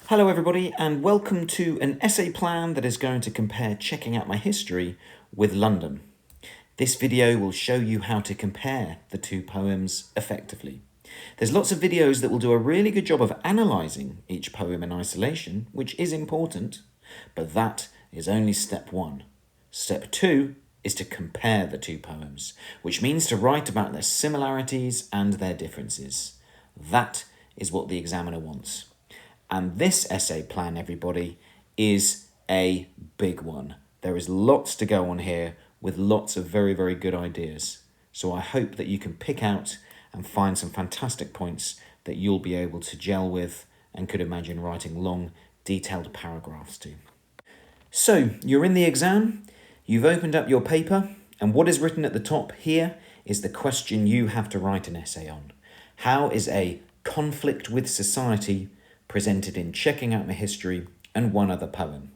Hello everybody and welcome to an essay plan that is going to compare Checking Out My History with London. This video will show you how to compare the two poems effectively. There's lots of videos that will do a really good job of analysing each poem in isolation, which is important, but that is only step one. Step two is to compare the two poems, which means to write about their similarities and their differences. That is what the examiner wants. And this essay plan, everybody, is a big one. There is lots to go on here with lots of very, very good ideas. So I hope that you can pick out and find some fantastic points that you'll be able to gel with and could imagine writing long, detailed paragraphs to. So you're in the exam, you've opened up your paper, and what is written at the top here is the question you have to write an essay on. How is a conflict with society presented in Checking Out My History and one other poem?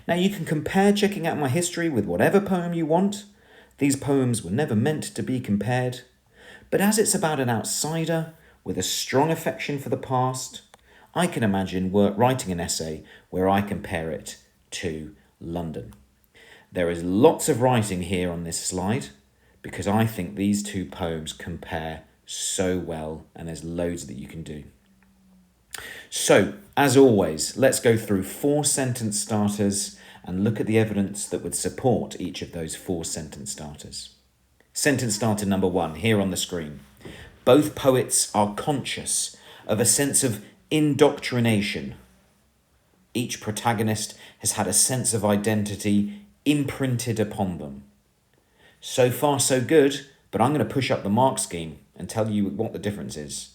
Now you can compare Checking Out My History with whatever poem you want. These poems were never meant to be compared. But as it's about an outsider with a strong affection for the past, I can imagine writing an essay where I compare it to London. There is lots of writing here on this slide because I think these two poems compare so well and there's loads that you can do. So, as always, let's go through 4 sentence starters and look at the evidence that would support each of those 4 sentence starters. Sentence starter number 1, here on the screen. Both poets are conscious of a sense of indoctrination. Each protagonist has had a sense of identity imprinted upon them. So far, so good, but I'm going to push up the mark scheme and tell you what the difference is.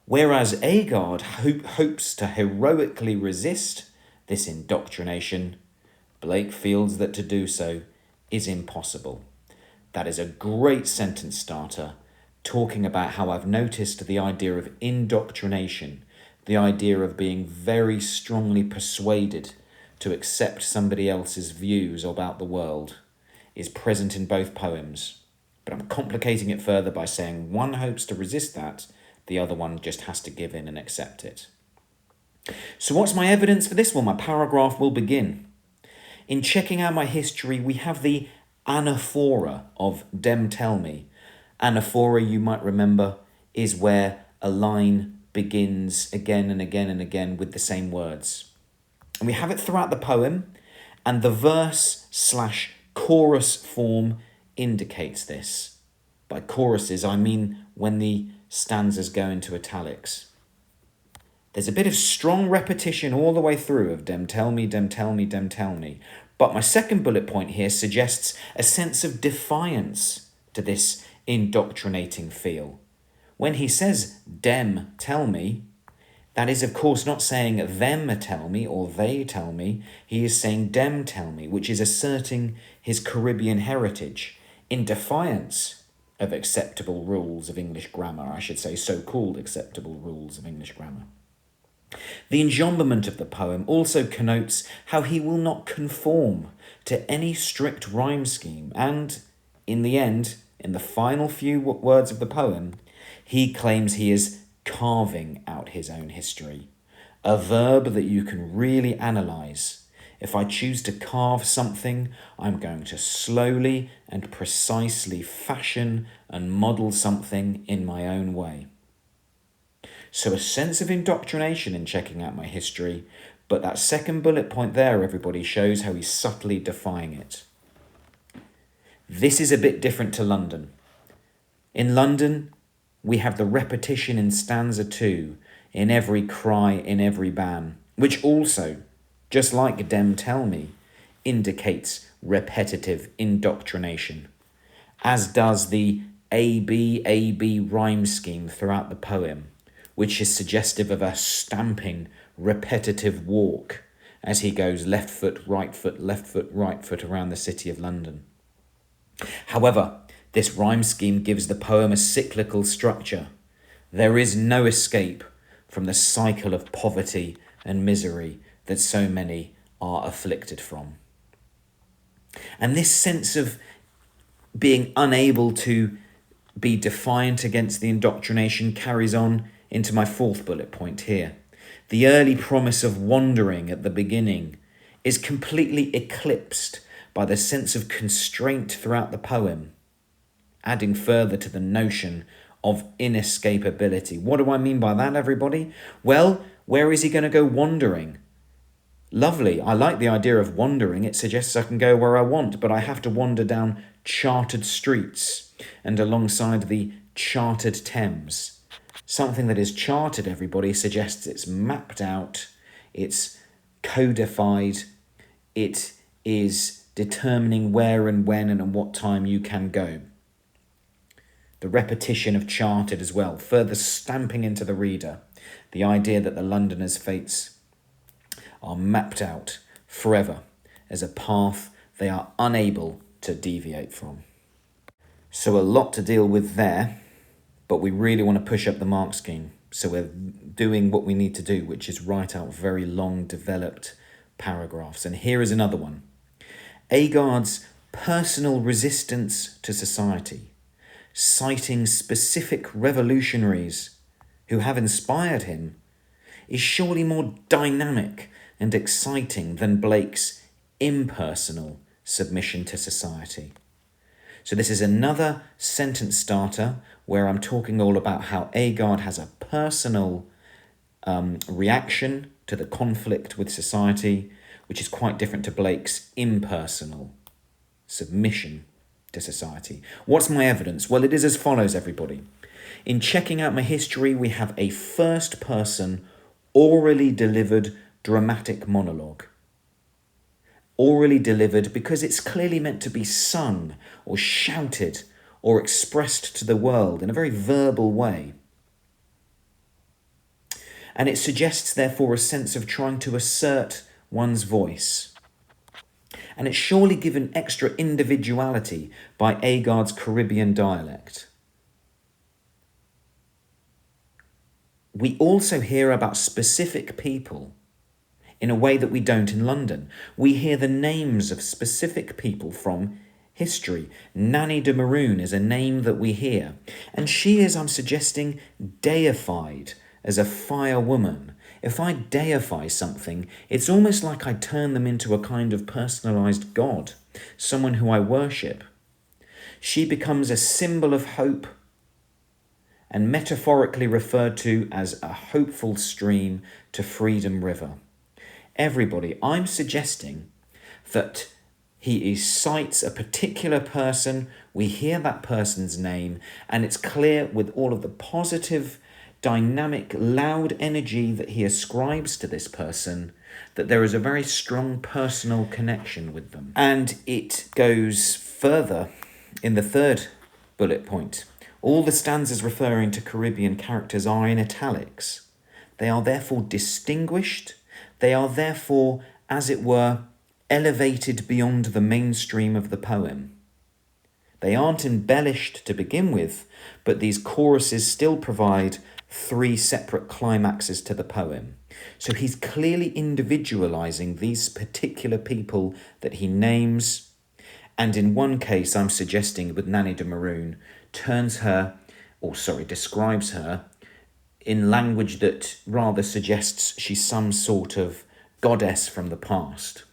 Whereas Agard hopes to heroically resist this indoctrination, Blake feels that to do so is impossible. That is a great sentence starter, talking about how I've noticed the idea of indoctrination, the idea of being very strongly persuaded to accept somebody else's views about the world, is present in both poems. But I'm complicating it further by saying one hopes to resist that, the other one just has to give in and accept it. So what's my evidence for this? Well, my paragraph will begin. In Checking Out My History, we have the anaphora of Dem Tell Me. Anaphora, you might remember, is where a line begins again and again and again with the same words. And we have it throughout the poem, and the verse/chorus form indicates this. By choruses, I mean when the stanzas go into italics. There's a bit of strong repetition all the way through of Dem Tell Me, Dem Tell Me, Dem Tell Me. But my second bullet point here suggests a sense of defiance to this indoctrinating feel. When he says Dem Tell Me, that is of course not saying them tell me or they tell me. He is saying Dem Tell Me, which is asserting his Caribbean heritage in defiance of acceptable rules of English grammar, I should say so-called acceptable rules of English grammar. The enjambment of the poem also connotes how he will not conform to any strict rhyme scheme, and in the end, in the final few words of the poem, he claims he is carving out his own history, a verb that you can really analyse. If I choose to carve something, I'm going to slowly and precisely fashion and model something in my own way. So a sense of indoctrination in Checking Out My History, but that second bullet point there, everybody, shows how he's subtly defying it. This is a bit different to London. In London, we have the repetition in stanza 2, in every cry, in every ban, which also, just like Dem Tell Me, indicates repetitive indoctrination, as does the A-B rhyme scheme throughout the poem, which is suggestive of a stamping, repetitive walk as he goes left foot, right foot, left foot, right foot around the city of London. However, this rhyme scheme gives the poem a cyclical structure. There is no escape from the cycle of poverty and misery that so many are afflicted from. And this sense of being unable to be defiant against the indoctrination carries on into my fourth bullet point here. The early promise of wandering at the beginning is completely eclipsed by the sense of constraint throughout the poem, adding further to the notion of inescapability. What do I mean by that, everybody? Well, where is he going to go wandering? Lovely. I like the idea of wandering. It suggests I can go where I want, but I have to wander down charted streets and alongside the charted Thames. Something that is charted, everybody, suggests it's mapped out, it's codified, it is determining where and when and at what time you can go. The repetition of charted as well, further stamping into the reader the idea that the Londoners' fates are mapped out forever as a path they are unable to deviate from. So a lot to deal with there, but we really want to push up the mark scheme. So we're doing what we need to do, which is write out very long, developed paragraphs. And here is another one. Agard's personal resistance to society, citing specific revolutionaries who have inspired him, is surely more dynamic and exciting than Blake's impersonal submission to society. So this is another sentence starter where I'm talking all about how Agard has a personal reaction to the conflict with society, which is quite different to Blake's impersonal submission to society. What's my evidence? Well, it is as follows, everybody. In checking out my history, we have a first-person, orally delivered dramatic monologue. Orally delivered because it's clearly meant to be sung or shouted or expressed to the world in a very verbal way. And it suggests, therefore, a sense of trying to assert one's voice. And it's surely given extra individuality by Agard's Caribbean dialect. We also hear about specific people in a way that we don't in London. We hear the names of specific people from history. Nanny de Maroon is a name that we hear. And she is, I'm suggesting, deified as a fire woman. If I deify something, it's almost like I turn them into a kind of personalised god, someone who I worship. She becomes a symbol of hope and metaphorically referred to as a hopeful stream to Freedom River. Everybody, I'm suggesting that he cites a particular person, we hear that person's name, and it's clear with all of the positive, dynamic, loud energy that he ascribes to this person that there is a very strong personal connection with them. And it goes further in the third bullet point. All the stanzas referring to Caribbean characters are in italics. They are therefore distinguished. They are therefore, as it were, elevated beyond the mainstream of the poem. They aren't embellished to begin with, but these choruses still provide 3 separate climaxes to the poem. So he's clearly individualizing these particular people that he names, and in one case, I'm suggesting with Nanny de Maroon, describes her in language that rather suggests she's some sort of goddess from the past.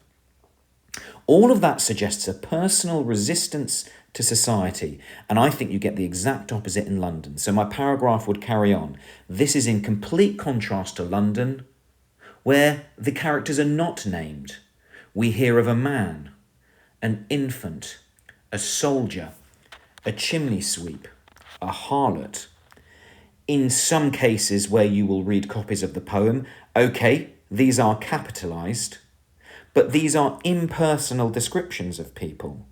All of that suggests a personal resistance to society, and I think you get the exact opposite in London. So my paragraph would carry on. This is in complete contrast to London, where the characters are not named. We hear of a man, an infant, a soldier, a chimney sweep, a harlot. In some cases where you will read copies of the poem, okay, these are capitalised, but these are impersonal descriptions of people.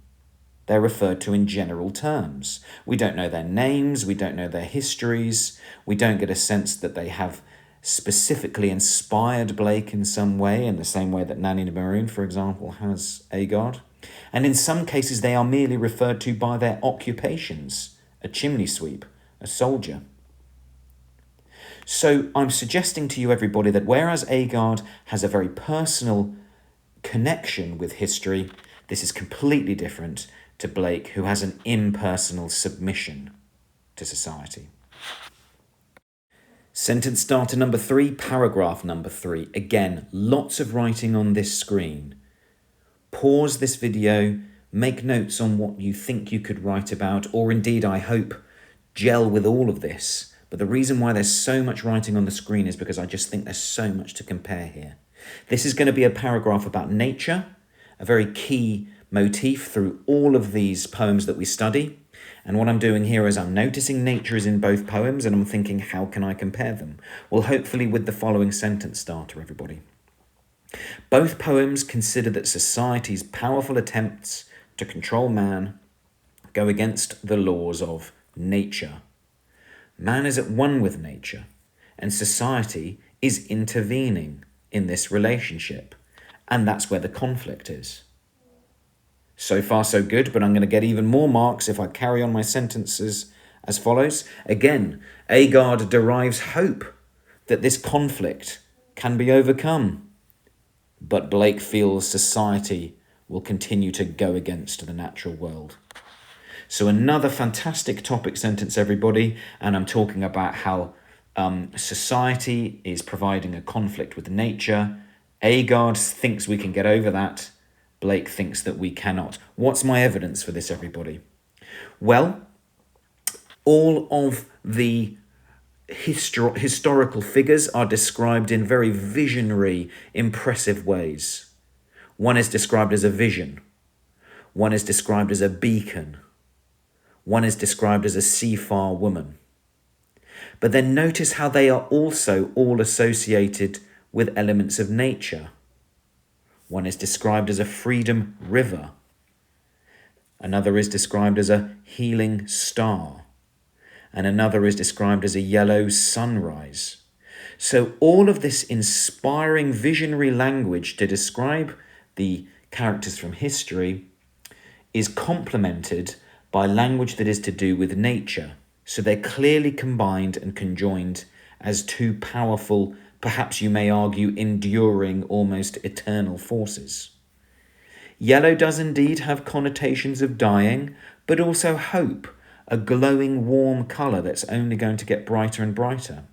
They're referred to in general terms. We don't know their names, we don't know their histories, we don't get a sense that they have specifically inspired Blake in some way, in the same way that Nanny de Maroon, for example, has Agard. And in some cases they are merely referred to by their occupations, a chimney sweep, a soldier. So I'm suggesting to you, everybody, that whereas Agard has a very personal connection with history, this is completely different to Blake, who has an impersonal submission to society. Sentence starter number 3, paragraph number 3. Again, lots of writing on this screen. Pause this video, make notes on what you think you could write about, or indeed, I hope, gel with all of this. But the reason why there's so much writing on the screen is because I just think there's so much to compare here. This is going to be a paragraph about nature, a very key motif through all of these poems that we study. And what I'm doing here is I'm noticing nature is in both poems and I'm thinking, how can I compare them? Well, hopefully with the following sentence starter, everybody. Both poems consider that society's powerful attempts to control man go against the laws of nature. Man is at one with nature, and society is intervening in this relationship, and that's where the conflict is. So far so good, but I'm going to get even more marks if I carry on my sentences as follows. Again, Agard derives hope that this conflict can be overcome, but Blake feels society will continue to go against the natural world. So another fantastic topic sentence, everybody, and I'm talking about how society is providing a conflict with nature. Agard thinks we can get over that. Blake thinks that we cannot. What's my evidence for this, everybody? Well, all of the historical figures are described in very visionary, impressive ways. One is described as a vision. One is described as a beacon. One is described as a seafar woman. But then notice how they are also all associated with elements of nature. One is described as a freedom river. Another is described as a healing star. And another is described as a yellow sunrise. So all of this inspiring visionary language to describe the characters from history is complemented by language that is to do with nature. So they're clearly combined and conjoined as two powerful, perhaps you may argue, enduring, almost eternal forces. Yellow does indeed have connotations of dying, but also hope, a glowing, warm colour that's only going to get brighter and brighter.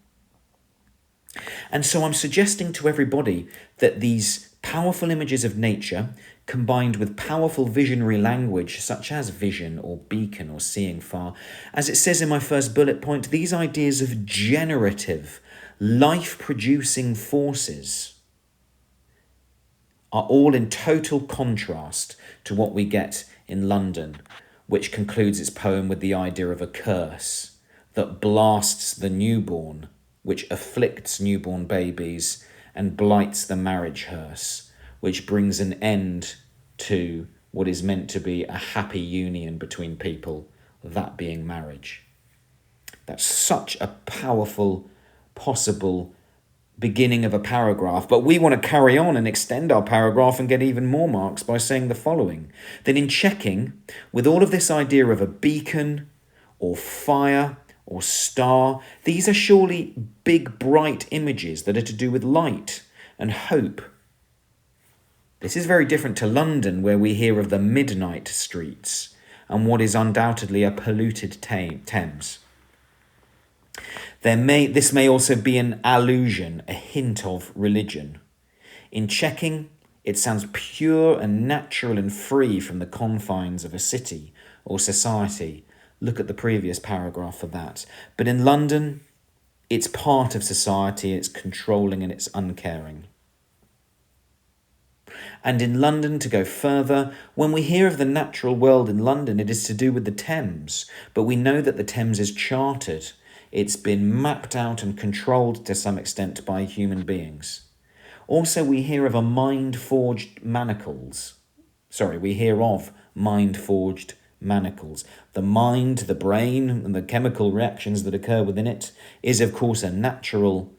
And so I'm suggesting to everybody that these powerful images of nature, combined with powerful visionary language such as vision or beacon or seeing far, as it says in my first bullet point, these ideas of generative, life-producing forces are all in total contrast to what we get in London, which concludes its poem with the idea of a curse that blasts the newborn, which afflicts newborn babies and blights the marriage hearse, which brings an end to what is meant to be a happy union between people, that being marriage. That's such a powerful possible beginning of a paragraph, but we want to carry on and extend our paragraph and get even more marks by saying the following. Then in checking, with all of this idea of a beacon or fire or star, these are surely big bright images that are to do with light and hope. This is very different to London, where we hear of the midnight streets and what is undoubtedly a polluted Thames. This may also be an allusion, a hint of religion. In checking, it sounds pure and natural and free from the confines of a city or society. Look at the previous paragraph for that. But in London, it's part of society, it's controlling and it's uncaring. And in London, to go further, when we hear of the natural world in London, it is to do with the Thames. But we know that the Thames is charted. It's been mapped out and controlled to some extent by human beings. Also, we hear of mind-forged manacles. The mind, the brain, and the chemical reactions that occur within it is, of course, a natural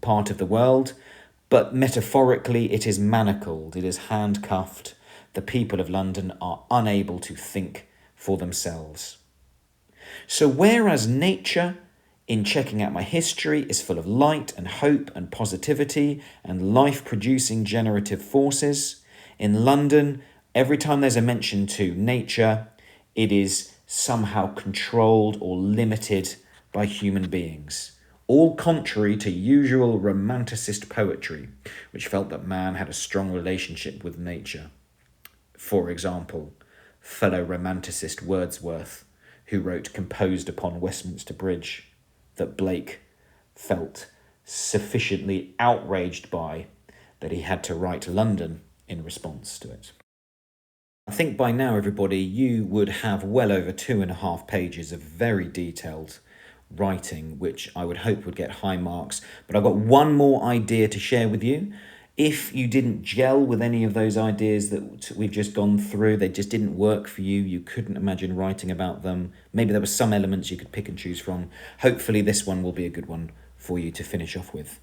part of the world, but metaphorically it is manacled, it is handcuffed. The people of London are unable to think for themselves. So whereas nature, in checking out my history, is full of light and hope and positivity and life-producing generative forces, in London, every time there's a mention to nature, it is somehow controlled or limited by human beings. all contrary to usual romanticist poetry, which felt that man had a strong relationship with nature. For example, fellow romanticist Wordsworth, who wrote Composed upon Westminster Bridge, that Blake felt sufficiently outraged by that he had to write London in response to it. I think by now, everybody, you would have well over 2.5 pages of very detailed writing, which I would hope would get high marks. But I've got one more idea to share with you. If you didn't gel with any of those ideas that we've just gone through, they just didn't work for you, you couldn't imagine writing about them, maybe there were some elements you could pick and choose from, hopefully this one will be a good one for you to finish off with.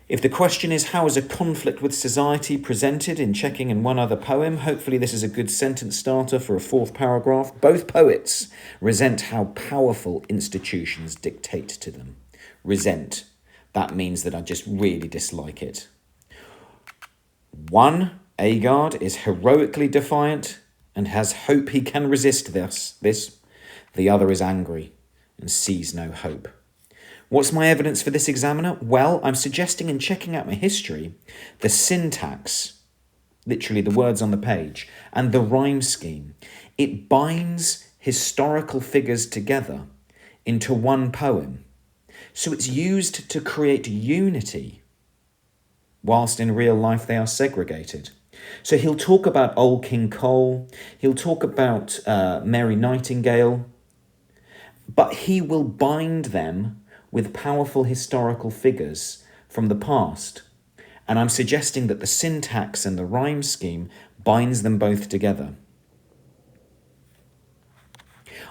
If the question is, how is a conflict with society presented in Checking and one other poem, hopefully this is a good sentence starter for a 4th paragraph. Both poets resent how powerful institutions dictate to them. Resent. That means that I just really dislike it. One, Agard, is heroically defiant and has hope he can resist this. The other is angry and sees no hope. What's my evidence for this, examiner? Well, I'm suggesting in checking out my history, the syntax, literally the words on the page, and the rhyme scheme. It binds historical figures together into one poem. So it's used to create unity, whilst in real life they are segregated. So he'll talk about Old King Cole, he'll talk about Mary Nightingale, but he will bind them with powerful historical figures from the past. And I'm suggesting that the syntax and the rhyme scheme binds them both together.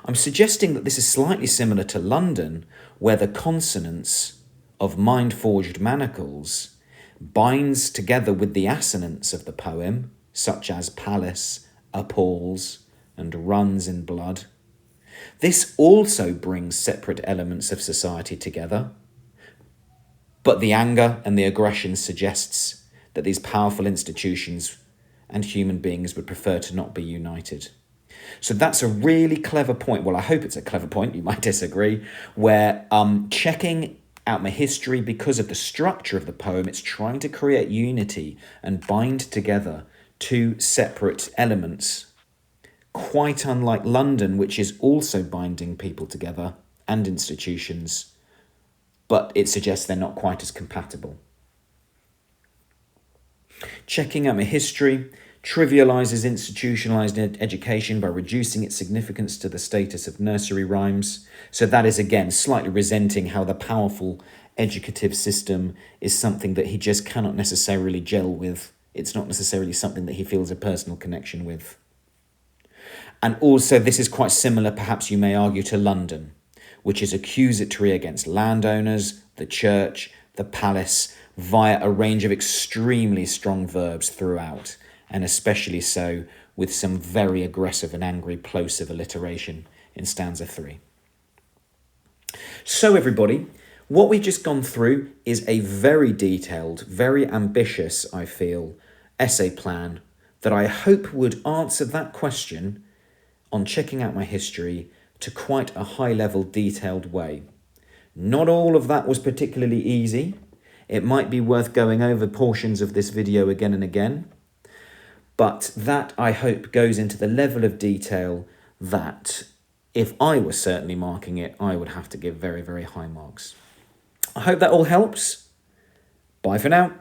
I'm suggesting that this is slightly similar to London, where the consonants of Mind-Forged Manacles binds together with the assonants of the poem, such as palace, appalls, and runs in blood. This also brings separate elements of society together, but the anger and the aggression suggests that these powerful institutions and human beings would prefer to not be united. So that's a really clever point. Well, I hope it's a clever point, you might disagree, where checking out my history, because of the structure of the poem, it's trying to create unity and bind together two separate elements, quite unlike London, which is also binding people together and institutions, but it suggests they're not quite as compatible. Checking out my history trivialises institutionalised education by reducing its significance to the status of nursery rhymes. So that is, again, slightly resenting how the powerful educative system is something that he just cannot necessarily gel with. It's not necessarily something that he feels a personal connection with. And also, this is quite similar, perhaps you may argue, to London, which is accusatory against landowners, the church, the palace, via a range of extremely strong verbs throughout, and especially so with some very aggressive and angry plosive alliteration in stanza 3. So everybody, what we've just gone through is a very detailed, very ambitious, I feel, essay plan that I hope would answer that question on checking out my history to quite a high-level, detailed way. Not all of that was particularly easy. It might be worth going over portions of this video again and again, but that, I hope, goes into the level of detail that, if I was certainly marking it, I would have to give very, very high marks. I hope that all helps. Bye for now.